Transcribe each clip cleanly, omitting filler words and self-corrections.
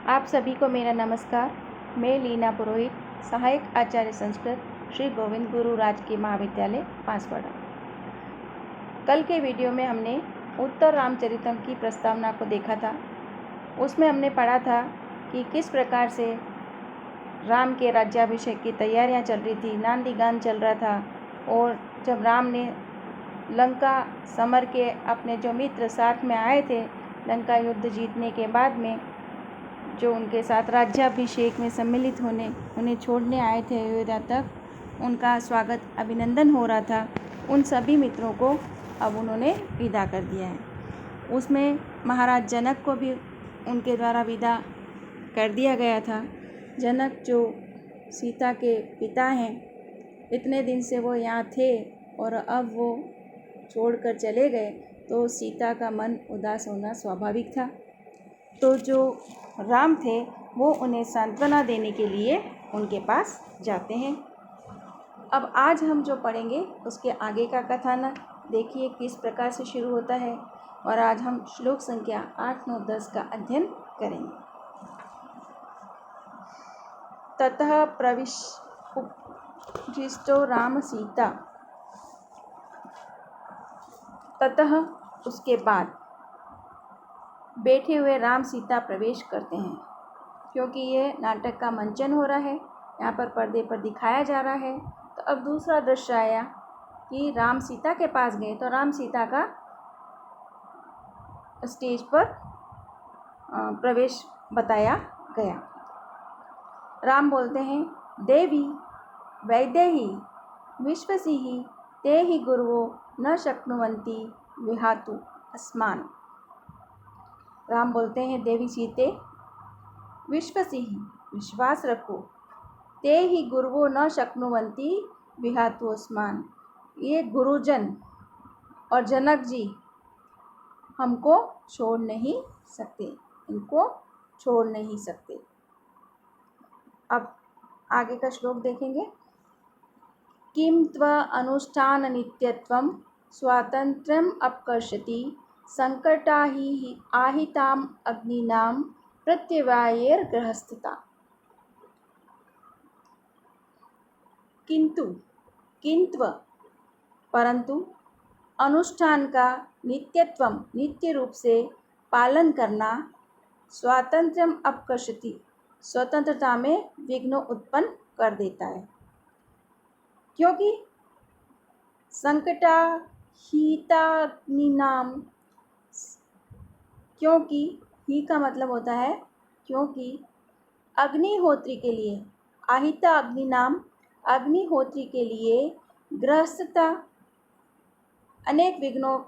आप सभी को मेरा नमस्कार। मैं लीना पुरोहित, सहायक आचार्य संस्कृत, श्री गोविंद गुरु राजकीय महाविद्यालय बांसवाड़ा। कल के वीडियो में हमने उत्तर रामचरितम की प्रस्तावना को देखा था। उसमें हमने पढ़ा था कि किस प्रकार से राम के राज्याभिषेक की तैयारियां चल रही थी, नांदी गान चल रहा था। और जब राम ने लंका समर के अपने जो मित्र साथ में आए थे, लंका युद्ध जीतने के बाद में जो उनके साथ राज्याभिषेक में सम्मिलित होने उन्हें छोड़ने आए थे अयोध्या तक, उनका स्वागत अभिनंदन हो रहा था। उन सभी मित्रों को अब उन्होंने विदा कर दिया है। उसमें महाराज जनक को भी उनके द्वारा विदा कर दिया गया था। जनक जो सीता के पिता हैं, इतने दिन से वो यहाँ थे और अब वो छोड़कर चले गए, तो सीता का मन उदास होना स्वाभाविक था। तो जो राम थे वो उन्हें सांत्वना देने के लिए उनके पास जाते हैं। अब आज हम जो पढ़ेंगे उसके आगे का कथानक देखिए किस प्रकार से शुरू होता है। और आज हम श्लोक संख्या 8, 9, 10 का अध्ययन करेंगे। ततः प्रविष्टो राम सीता। ततः उसके बाद बैठे हुए राम सीता प्रवेश करते हैं। क्योंकि ये नाटक का मंचन हो रहा है, यहाँ पर पर्दे पर दिखाया जा रहा है, तो अब दूसरा दृश्य आया कि राम सीता के पास गए तो राम सीता का स्टेज पर प्रवेश बताया गया। राम बोलते हैं, देवी वैदेही विश्वसिहि ते हि गुरुवो न शक्नुवन्ति विहातु अस्मान्। राम बोलते हैं, देवी सीते विश्वसिहि विश्वास रखो, ते ही गुरुवो न शक्नुवन्ति विहातु अस्मान्। ये गुरुजन और जनक जी हमको छोड़ नहीं सकते, इनको छोड़ नहीं सकते। अब आगे का श्लोक देखेंगे। किं त्व अनुष्ठान नित्यत्वं स्वातंत्र्यम् अपकर्षति संकटाहि आहिताम् अग्निनां प्रत्यवायेर गृहस्थता। किंतु परंतु अनुष्ठान का नित्यत्वम नित्य रूप से पालन करना स्वातंत्र्यम अपकर्षति स्वतंत्रता में विघ्न उत्पन्न कर देता है। क्योंकि संकटाहिताग्निनाम, क्योंकि ही का मतलब होता है क्योंकि अग्निहोत्री के लिए, आहिता अग्नि नाम अग्निहोत्री के लिए गृहस्थता अनेक विघ्नों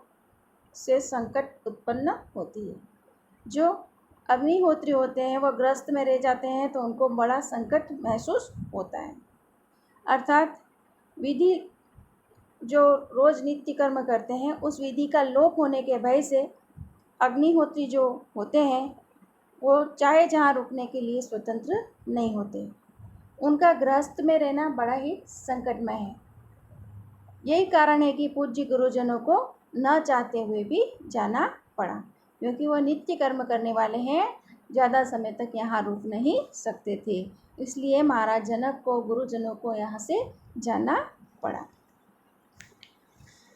से संकट उत्पन्न होती है। जो अग्निहोत्री होते हैं वो गृहस्थ में रह जाते हैं तो उनको बड़ा संकट महसूस होता है। अर्थात विधि जो रोज नित्य कर्म करते हैं उस विधि का लोप होने के भय से अग्निहोत्री जो होते हैं वो चाहे जहाँ रुकने के लिए स्वतंत्र नहीं होते। उनका गृहस्थ में रहना बड़ा ही संकटमय है। यही कारण है कि पूज्य गुरुजनों को न चाहते हुए भी जाना पड़ा, क्योंकि वह नित्य कर्म करने वाले हैं, ज़्यादा समय तक यहाँ रुक नहीं सकते थे। इसलिए महाराज जनक को, गुरुजनों को यहाँ से जाना पड़ा।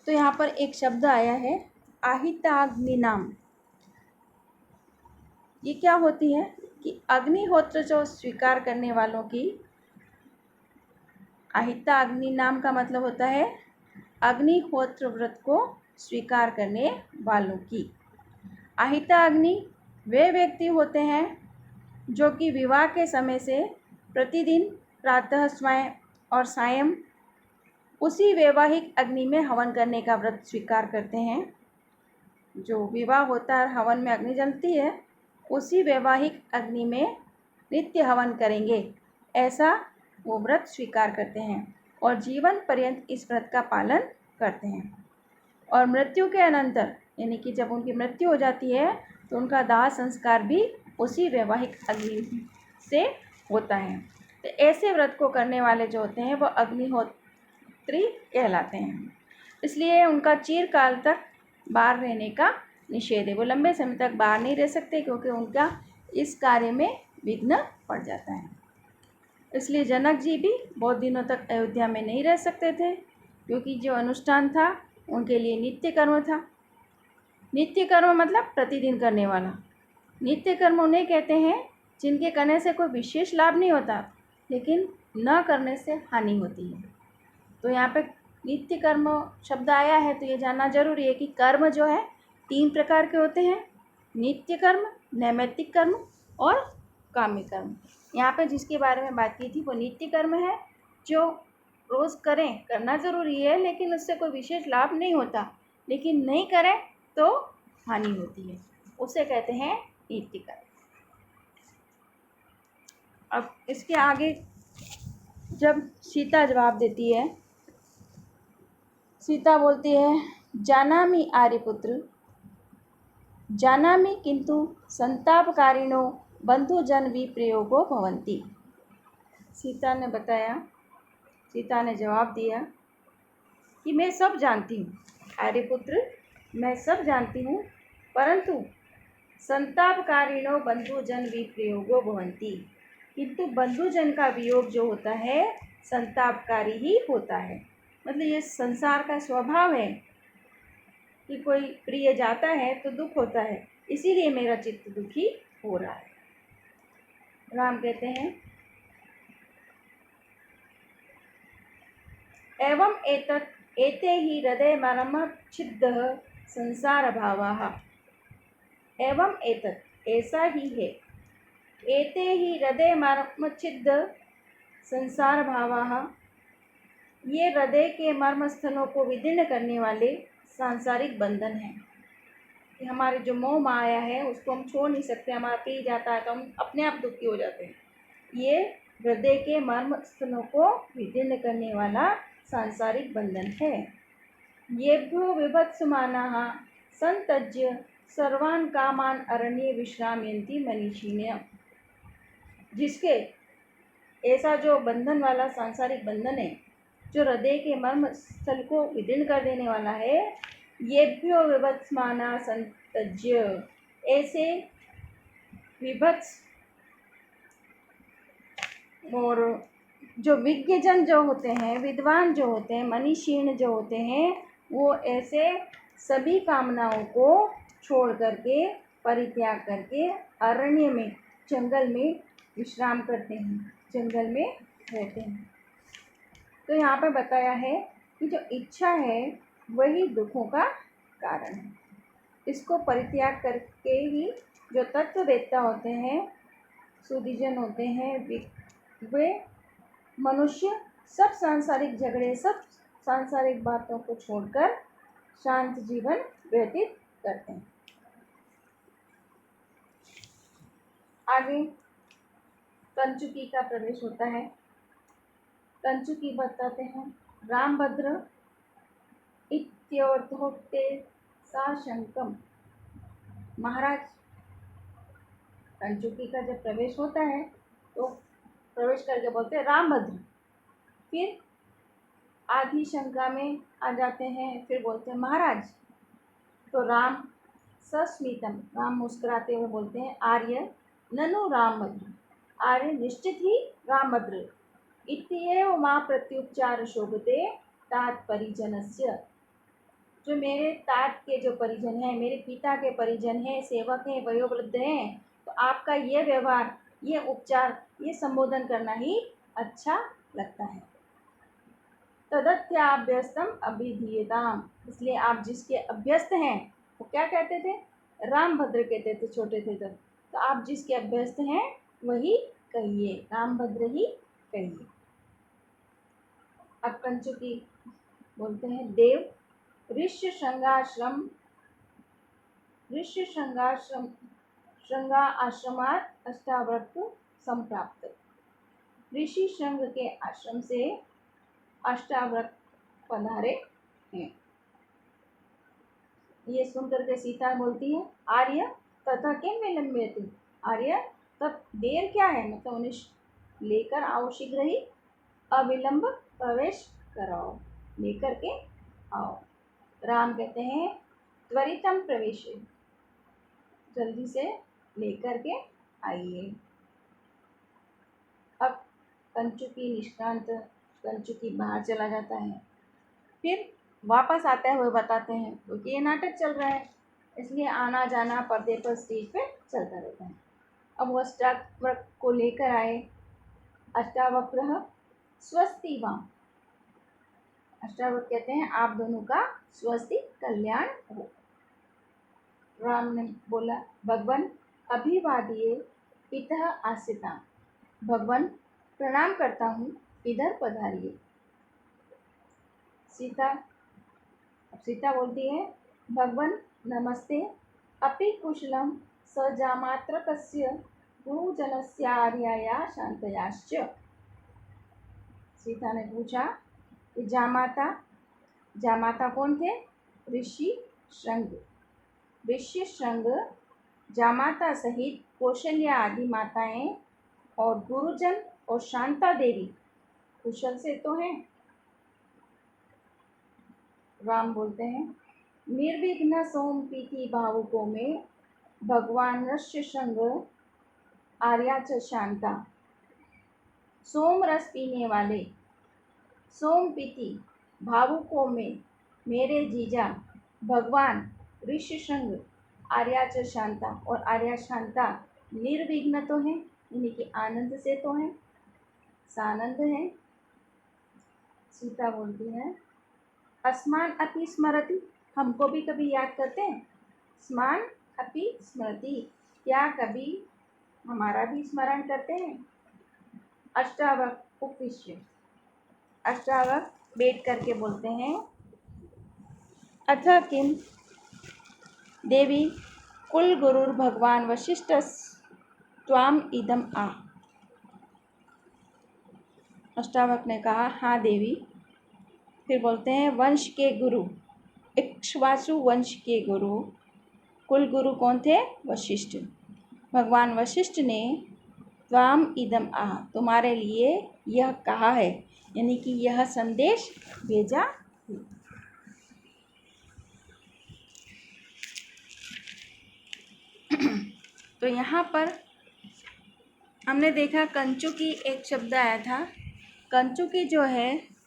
तो यहाँ पर एक शब्द आया है आहिताग्नि नाम। ये क्या होती है कि अग्निहोत्र जो स्वीकार करने वालों की, आहिता अग्नि नाम का मतलब होता है अग्निहोत्र व्रत को स्वीकार करने वालों की। आहिता अग्नि वे व्यक्ति होते हैं जो कि विवाह के समय से प्रतिदिन प्रातः स्वयं और सायं उसी वैवाहिक अग्नि में हवन करने का व्रत स्वीकार करते हैं। जो विवाह होता है, हवन में अग्नि जलती है, उसी वैवाहिक अग्नि में नित्य हवन करेंगे, ऐसा वो व्रत स्वीकार करते हैं और जीवन पर्यंत इस व्रत का पालन करते हैं। और मृत्यु के अनंतर, यानी कि जब उनकी मृत्यु हो जाती है तो उनका दाह संस्कार भी उसी वैवाहिक अग्नि से होता है। तो ऐसे व्रत को करने वाले जो होते हैं वो अग्निहोत्री कहलाते हैं। इसलिए उनका चिरकाल तक बाहर रहने का निषेध है। वो लंबे समय तक बाहर नहीं रह सकते, क्योंकि उनका इस कार्य में विघ्न पड़ जाता है। इसलिए जनक जी भी बहुत दिनों तक अयोध्या में नहीं रह सकते थे, क्योंकि जो अनुष्ठान था उनके लिए नित्य कर्म था। नित्य कर्म मतलब प्रतिदिन करने वाला। नित्य कर्म उन्हें कहते हैं जिनके करने से कोई विशेष लाभ नहीं होता, लेकिन न करने से हानि होती है। तो यहाँ पे नित्य कर्म शब्द आया है तो ये जानना जरूरी है कि कर्म जो है 3 प्रकार के होते हैं: नित्य कर्म, नैमित्तिक कर्म और काम्य कर्म। यहाँ पे जिसके बारे में बात की थी वो नित्य कर्म है, जो रोज़ करें, करना ज़रूरी है, लेकिन उससे कोई विशेष लाभ नहीं होता, लेकिन नहीं करें तो हानि होती है, उसे कहते हैं नित्य कर्म। अब इसके आगे जब सीता जवाब देती है, सीता बोलती है, जानामि आर्यपुत्र, जानामि किंतु संतापकारिणो बंधुजन विप्रयोगो भवन्ति। सीता ने बताया, सीता ने जवाब दिया कि मैं सब जानती हूँ आर्यपुत्र, मैं सब जानती हूँ, परंतु संतापकारिणो बंधुजन विप्रयोगो भवन्ति, किंतु बंधुजन का वियोग जो होता है संतापकारी ही होता है। मतलब ये संसार का स्वभाव है कि कोई प्रिय जाता है तो दुख होता है, इसीलिए मेरा चित्त दुखी हो रहा है। राम कहते हैं, एवं एतत् एते ही हृदय मर्मच्छिद्दः संसार भावः। एवं एतत् ऐसा ही है, एते ही हृदय मर्मच्छिद्द संसार भावः, ये हृदय के मर्म स्थलों को विदीर्ण करने वाले सांसारिक बंधन हैं। कि हमारे जो मोह माया है उसको हम छोड़ नहीं सकते, हमारा पी जाता है तो हम अपने आप दुखी हो जाते हैं। ये हृदय के मर्म स्थलों को विदीर्ण करने वाला सांसारिक बंधन है। येभ्यो विभत्समानाः संत्यज्य सर्वान् कामान् अरण्ये विश्रामयन्ति मनीषिणः। जिसके ऐसा जो बंधन वाला सांसारिक बंधन है, जो हृदय के मर्म स्थल को विदीर्ण कर देने वाला है, येभ्यो विभत्समाना संत्यज्य, ऐसे विभत्स और जो विज्ञजन जो होते हैं, विद्वान जो होते हैं, मनीषीण जो होते हैं, वो ऐसे सभी कामनाओं को छोड़ करके, परित्याग करके अरण्य में, जंगल में विश्राम करते हैं, जंगल में रहते हैं। तो यहाँ पर बताया है कि जो इच्छा है वही दुखों का कारण है। इसको परित्याग करके ही जो तत्ववेत्ता होते हैं, सुधीजन होते हैं, वे मनुष्य सब सांसारिक झगड़े, सब सांसारिक बातों को छोड़कर शांत जीवन व्यतीत करते हैं। आगे कंचुकी का प्रवेश होता है। कंचुकी बताते हैं, रामभद्र इत्योर्थोक्ते साशंकम। महाराज, कंचुकी का जब प्रवेश होता है तो प्रवेश करके बोलते हैं रामभद्र, फिर आधी शंका में आ जाते हैं, फिर बोलते हैं महाराज। तो राम सस्मितम, राम मुस्कुराते हुए बोलते हैं, आर्य ननु रामभद्र, आर्य निश्चित ही रामभद्र, इत्येव मां प्रत्युपचार शोभते तात परिजनस्य। जो मेरे तात के जो परिजन हैं, मेरे पिता के परिजन हैं, सेवक हैं, वयोवृद्ध हैं, तो आपका ये व्यवहार, ये उपचार, ये संबोधन करना ही अच्छा लगता है। तदत्याभ्यस्तम अभिधीयताम, इसलिए आप जिसके अभ्यस्त हैं वो क्या कहते थे? रामभद्र कहते थे छोटे थे तब। तो आप जिसके अभ्यस्त हैं वही कहिए, रामभद्र ही कहिए। अब कंचुकी बोलते हैं, देव ऋष्य श्रृंगा आश्रमात अष्टावक्र संप्राप्त। ऋषि श्रृंग के आश्रम से अष्टावक्र पधारे हैं। ये सुनकर के सीता बोलती है, आर्य तथा किम विलंबयति, आर्य तब देर क्या है, मतलब उन्हें लेकर आओ, शीघ्र ही अविलंब प्रवेश कराओ, लेकर के आओ। राम कहते हैं, त्वरितम प्रवेश, जल्दी से लेकर के आइए। कंचुकी निष्क्रांत कंचुकी बाहर चला जाता है, फिर वापस आते हुए बताते हैं क्योंकि ये नाटक चल रहा है इसलिए आना जाना पर्दे पर स्टेज पे चलता रहता है। अब वो अष्टावक्र को लेकर आए। अष्टावक्र स्वस्ति वाम, अष्टावक्र कहते हैं आप दोनों का स्वस्ति कल्याण हो। राम ने बोला भगवान अभिवादिये पितः आसिता, भगवान प्रणाम करता हूँ इधर पधारिए। सीता बोलती है भगवान नमस्ते अपि कुशलम सजामात्रकस्य गुरुजनस्यार्याया शांतयाश्च। सीता ने पूछा कि जामाता कौन थे? ऋषि श्रृंग जामाता सहित कौशल्या आदि माताएं और गुरुजन और शांता देवी कुशल से तो हैं। राम बोलते हैं निर्विघ्न सोम पीति भावुकों में भगवान ऋष्य श्रृंग आर्या च शांता। सोम रस पीने वाले सोम पीति भावुकों में मेरे जीजा भगवान ऋषि श्रृंग आर्या च शांता, और आर्या शांता निर्विघ्न तो हैं यानी कि आनंद से तो हैं, सानंद हैं। सीता बोलती है अस्मान अपि स्मरति, हमको भी कभी याद करते हैं। स्मान अपि स्मरति, क्या कभी हमारा भी स्मरण करते हैं। अष्टावक्र उपविश्य, अष्टावक्र बैठ करके बोलते हैं अथ किम देवी कुल गुरुर भगवान वशिष्ठ त्वाम इदम आ। अष्टावक्र ने कहा हाँ देवी। फिर बोलते हैं वंश के गुरु, इक्ष्वासु वंश के गुरु, कुल गुरु कौन थे? वशिष्ठ। भगवान वशिष्ठ ने त्वाम इदम आ, तुम्हारे लिए यह कहा है, यानी कि यह संदेश भेजा। तो यहाँ पर हमने देखा कंचुकी एक शब्द आया था। कंचुकी जो है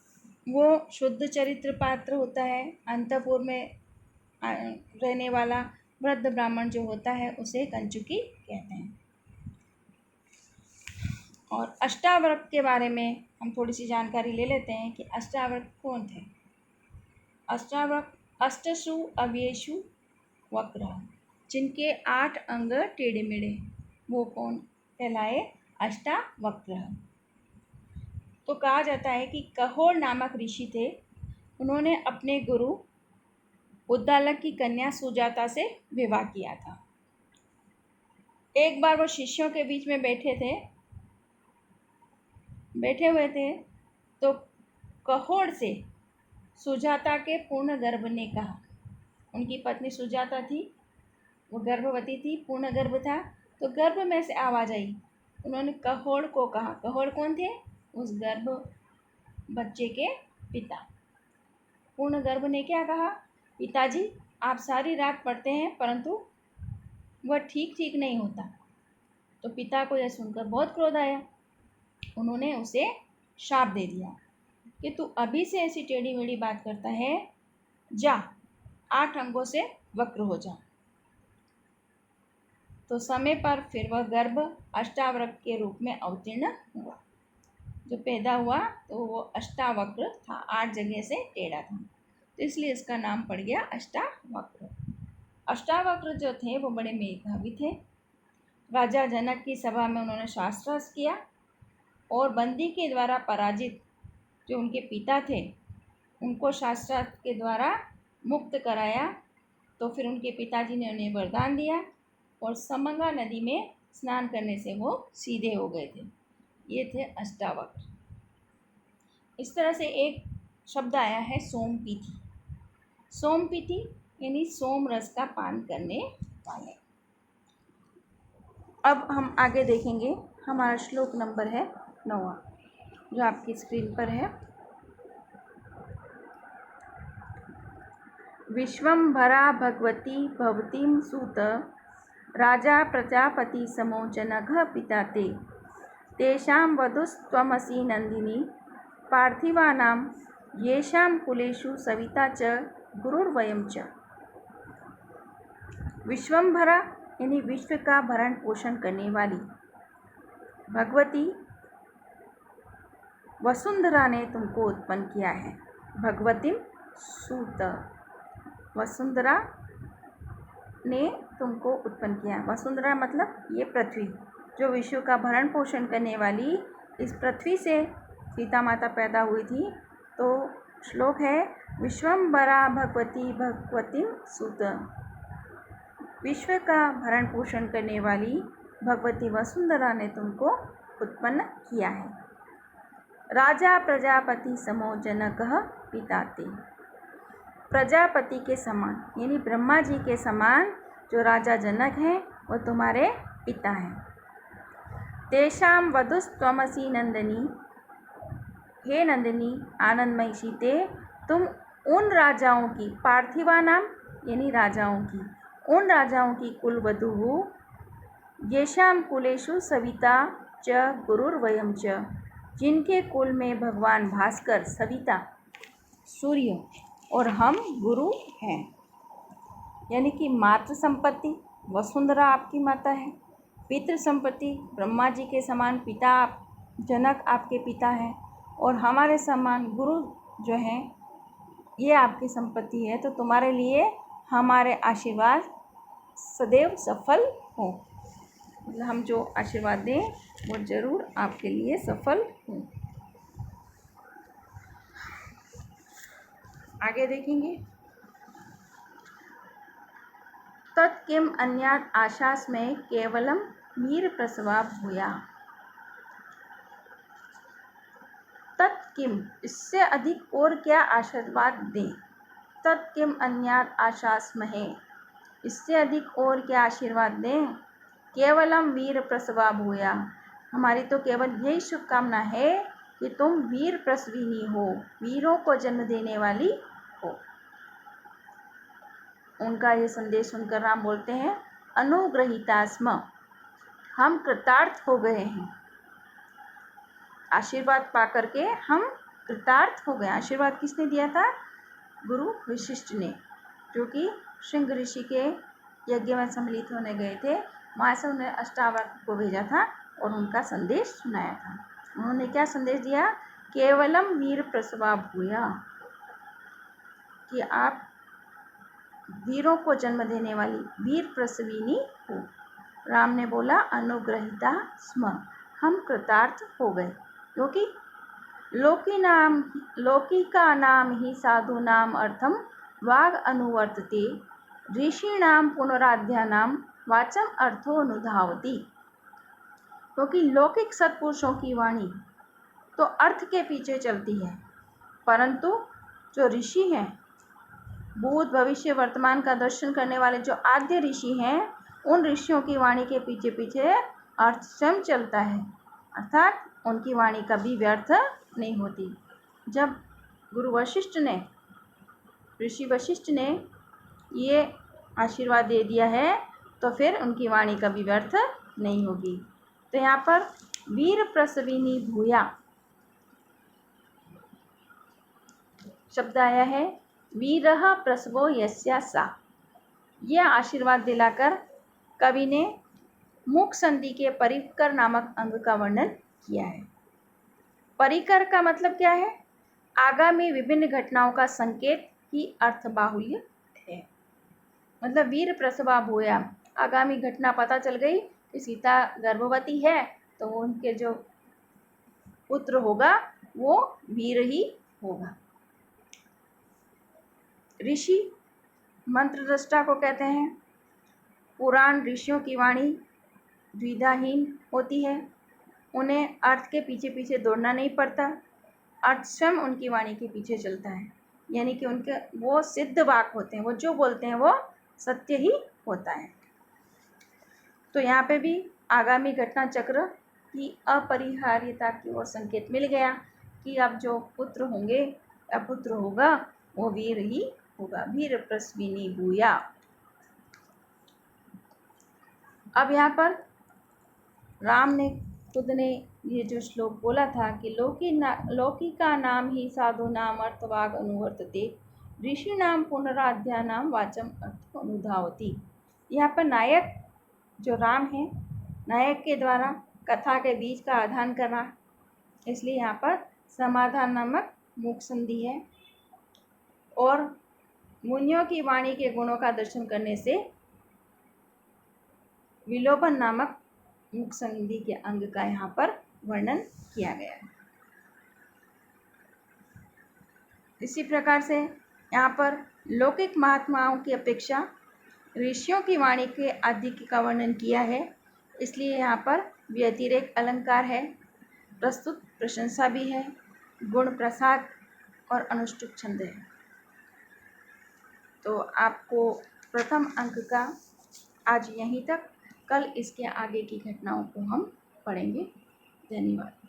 वो शुद्ध चरित्र पात्र होता है। अंतपुर में रहने वाला वृद्ध ब्राह्मण जो होता है उसे कंचुकी कहते हैं। और अष्टावक्र के बारे में हम थोड़ी सी जानकारी ले लेते हैं कि अष्टावक्र कौन थे। अष्टावक्र अष्टसु अव्ययेषु वक्र, जिनके 8 अंग टेढ़े मेढ़े, वो कौन कहलाए? अष्टावक्र। तो कहा जाता है कि कहोड़ नामक ऋषि थे, उन्होंने अपने गुरु उद्दालक की कन्या सुजाता से विवाह किया था। एक बार वो शिष्यों के बीच में बैठे हुए थे तो कहोड़ से सुजाता के पूर्ण गर्भ ने कहा, उनकी पत्नी सुजाता थी, वो गर्भवती थी, पूर्ण गर्भ था, तो गर्भ में से आवाज़ आई। उन्होंने कहोड़ को कहा, कहोड़ कौन थे? उस गर्भ बच्चे के पिता। पूर्ण गर्भ ने क्या कहा? पिताजी आप सारी रात पढ़ते हैं परंतु वह ठीक नहीं होता। तो पिता को यह सुनकर बहुत क्रोध आया, उन्होंने उसे शाप दे दिया कि तू अभी से ऐसी टेढ़ी मेढ़ी बात करता है, जा 8 अंगों से वक्र हो जा। तो समय पर फिर वह गर्भ अष्टावक्र के रूप में अवतीर्ण हुआ। जो पैदा हुआ तो वो अष्टावक्र था, 8 जगह से टेढ़ा था, तो इसलिए इसका नाम पड़ गया अष्टावक्र। अष्टावक्र जो थे वो बड़े मेधावी थे। राजा जनक की सभा में उन्होंने शास्त्रार्थ किया और बंदी के द्वारा पराजित जो उनके पिता थे उनको शास्त्रार्थ के द्वारा मुक्त कराया। तो फिर उनके पिताजी ने उन्हें वरदान दिया और समंगा नदी में स्नान करने से वो सीधे हो गए थे। ये थे अष्टावक्र। इस तरह से एक शब्द आया है सोमपीति। सोमपीति यानी सोम रस का पान करने वाले। अब हम आगे देखेंगे, हमारा श्लोक नंबर है 9 जो आपकी स्क्रीन पर है। विश्वम्भरा भगवती भवतीं सूत राजा प्रजापति समो जनघ पिता ते तेषां वधूस्त्वमसि नंदिनी पार्थिवानां येषां कुलेषु सविता च गुरुर्वयं च। विश्वम्भरा यानी विश्व का भरण पोषण करने वाली भगवती वसुंधरा ने तुमको उत्पन्न किया है। भगवती सूत, वसुंधरा ने तुमको उत्पन्न किया। वसुंधरा मतलब ये पृथ्वी, जो विश्व का भरण पोषण करने वाली इस पृथ्वी से सीता माता पैदा हुई थी। तो श्लोक है विश्वम्भरा भगवती भगवती सूत, विश्व का भरण पोषण करने वाली भगवती वसुंधरा ने तुमको उत्पन्न किया है। राजा प्रजापति समो जनकः पिता ते, प्रजापति के समान यानी ब्रह्मा जी के समान जो राजा जनक हैं वो तुम्हारे पिता हैं। तेषां वधूस्त्वमसि नंदिनी, हे नंदिनी आनंदमयी सीते, तुम उन राजाओं की, पार्थिवानाम यानी राजाओं की, उन राजाओं की कुल वधू हो। येषां कुलेषु सविता च गुरुर्वयं च, जिनके कुल में भगवान भास्कर, सविता सूर्य और हम गुरु हैं। यानी कि मातृ संपत्ति वसुंधरा आपकी माता है, पितृ संपत्ति ब्रह्मा जी के समान पिता जनक आपके पिता हैं, और हमारे समान गुरु जो हैं ये आपकी संपत्ति है। तो तुम्हारे लिए हमारे आशीर्वाद सदैव सफल हो, मतलब हम जो आशीर्वाद दें वो जरूर आपके लिए सफल हो। आगे देखेंगे। तत्किम अन्यात् आशास्मय केवलम वीर प्रसवा भूया। तत्किम इससे अधिक और क्या आशीर्वाद दें। तत्किम अन्यात् आशास्महे इससे अधिक और क्या आशीर्वाद दें। केवलम वीर प्रसवा भूया हमारी तो केवल यही शुभकामना है कि तुम वीर प्रसविनी हो, वीरों को जन्म देने वाली हो। उनका ये संदेश सुनकर राम बोलते हैं अनुग्रहिता स्म, हम कृतार्थ हो गए हैं। आशीर्वाद पा करके हम कृतार्थ हो गए। आशीर्वाद किसने दिया था? गुरु वशिष्ठ ने, जो कि श्रृंग ऋषि के यज्ञ में सम्मिलित होने गए थे। वहाँ से उन्हें अष्टावक्र को भेजा था और उनका संदेश सुनाया था। उन्होंने क्या संदेश दिया? केवलम वीर प्रसवा भूया, कि आप वीरों को जन्म देने वाली वीर प्रसविनी हो। राम ने बोला अनुग्रहिता स्म, हम कृतार्थ हो गए, क्योंकि लोकी का नाम ही साधु नाम अर्थम वाग अनुवर्तते, ऋषिणाम पुनराध्यानाम वाचम अर्थो अनुधावती। क्योंकि लौकिक सत्पुरुषों की वाणी तो अर्थ के पीछे चलती है, परंतु जो ऋषि हैं, भूत भविष्य वर्तमान का दर्शन करने वाले जो आद्य ऋषि हैं, उन ऋषियों की वाणी के पीछे पीछे अर्थ स्वयं चलता है, अर्थात उनकी वाणी कभी व्यर्थ नहीं होती। जब गुरु वशिष्ठ ने, ऋषि वशिष्ठ ने ये आशीर्वाद दे दिया है तो फिर उनकी वाणी कभी व्यर्थ नहीं होगी। तो यहाँ पर वीर प्रसविनी भूया शब्द आया है। वीरः प्रसवो यस्या सा, यह आशीर्वाद दिलाकर कवि ने मुख संधि के परिकर नामक अंग का वर्णन किया है। परिकर का मतलब क्या है? आगामी विभिन्न घटनाओं का संकेत ही अर्थ बाहुल्य है। मतलब वीर प्रसवा भूया, आगामी घटना पता चल गई कि सीता गर्भवती है, तो उनके जो पुत्र होगा वो वीर ही होगा। ऋषि मंत्र दृष्टा को कहते हैं। पुराण ऋषियों की वाणी द्विधाहीन होती है, उन्हें अर्थ के पीछे पीछे दौड़ना नहीं पड़ता, अर्थ स्वयं उनकी वाणी के पीछे चलता है। यानी कि उनके वो सिद्ध वाक होते हैं, वो जो बोलते हैं वो सत्य ही होता है। तो यहाँ पे भी आगामी घटना चक्र की अपरिहार्यता की ओर संकेत मिल गया कि अब जो पुत्र होंगे या पुत्र होगा वो वीर ही होगा। वीर प्रसविनी भूया। अब यहाँ पर राम ने खुद ने ये जो श्लोक बोला था कि लोकी का नाम ही साधु नाम अर्थवाग अनुवर्तते ऋषि नाम पुनराध्या नाम वाचम अर्थ अनुधावती। यहाँ पर नायक जो राम है, नायक के द्वारा कथा के बीज का आधान करना, इसलिए यहाँ पर समाधान नामक मुख संधि है। और मुनियों की वाणी के गुणों का दर्शन करने से विलोपन नामक मुख संधि के अंग का यहाँ पर वर्णन किया गया है। इसी प्रकार से यहाँ पर लौकिक महात्माओं की अपेक्षा ऋषियों की वाणी के आधिक्य का वर्णन किया है, इसलिए यहाँ पर व्यतिरेक अलंकार है, प्रस्तुत प्रशंसा भी है, गुण प्रसाद और अनुष्टुप छंद है। तो आपको प्रथम अंक का आज यहीं तक, कल इसके आगे की घटनाओं को हम पढ़ेंगे। धन्यवाद।